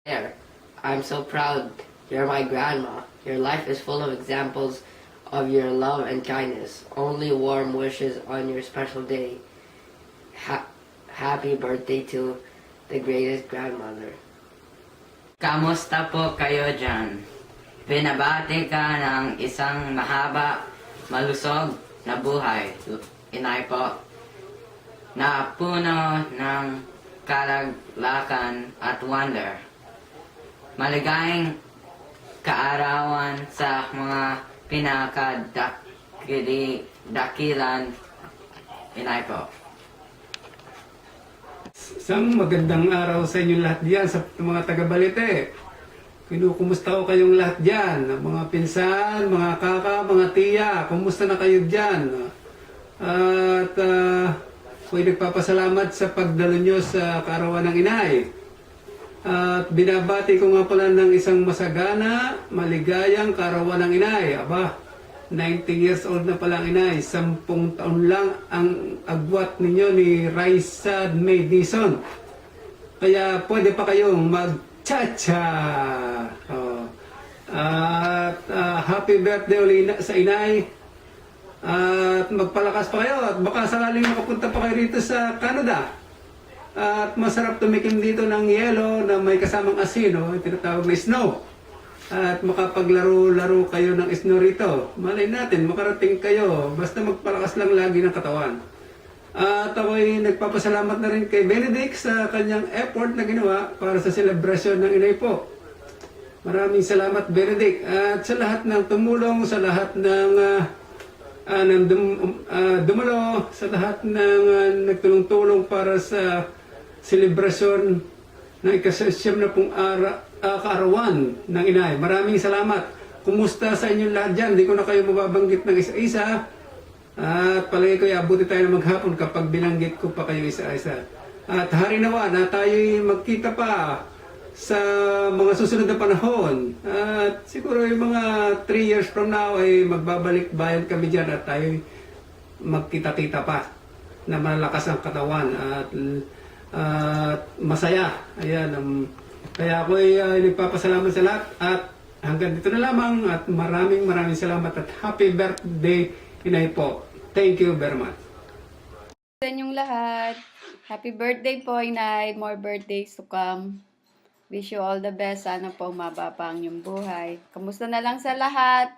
There, I'm so proud you're my grandma. Your life is full of examples of your love and kindness. Only warm wishes on your special day. Happy birthday to the greatest grandmother. Kamusta po kayo dyan? Binabati ka ng isang mahaba, malusog na buhay, inay po, na puno ng kalaglakan at wonder. Maligayang kaarawan sa mga pinakadakilan, inay po. Isang magandang araw sa inyong lahat diyan sa mga taga-Balite. Kinukumusta ko kayong lahat diyan, mga pinsan, mga kaka, mga tiya, kumusta na kayo diyan? At ako'y nagpapasalamat sa pagdalo nyo sa kaarawan ng inay. At binabati ko nga pala ng isang masagana, maligayang kaarawan ng inay. Aba, 90 years old na pala ang inay. 10 taon lang ang agwat ninyo ni Raisa May Dison. Kaya pwede pa kayong mag-cha-cha. At happy birthday ulit sa inay. At magpalakas pa kayo. At baka sakaling makapunta pa kayo rito sa Canada. At masarap tumikim dito ng yelo na may kasamang asin, tinatawag na snow. At makapaglaro-laro kayo ng snow rito. Malay natin, makarating kayo. Basta magpalakas lang lagi ng katawan. At ako'y nagpapasalamat na rin kay Benedict sa kanyang effort na ginawa para sa celebration ng inay po. Maraming salamat, Benedict. At sa lahat ng tumulong, sa lahat ng dumalo, sa lahat ng nagtulong-tulong para sa celebration ng ikasasyam na pong kaarawan ng inay. Maraming salamat. Kumusta sa inyong lahat dyan? Hindi ko na kayo mababanggit ng isa-isa. At palagi ko abuti tayo na maghapon kapag binanggit ko pa kayo isa-isa. At hari nawa na tayo'y magkita pa sa mga susunod na panahon. At siguro yung mga 3 years from now ay magbabalik bayan kami dyan at tayo'y magkita-kita pa na malakas ang katawan at masaya. Ayan. Kaya ako ay nagpapasalamat sa lahat at hanggang dito na lamang at maraming salamat at happy birthday inay po. Thank you very much. Sa inyong lahat, happy birthday po inay, more birthdays to come. Wish you all the best, sana po mababa ang inyong buhay. Kamusta na lang sa lahat?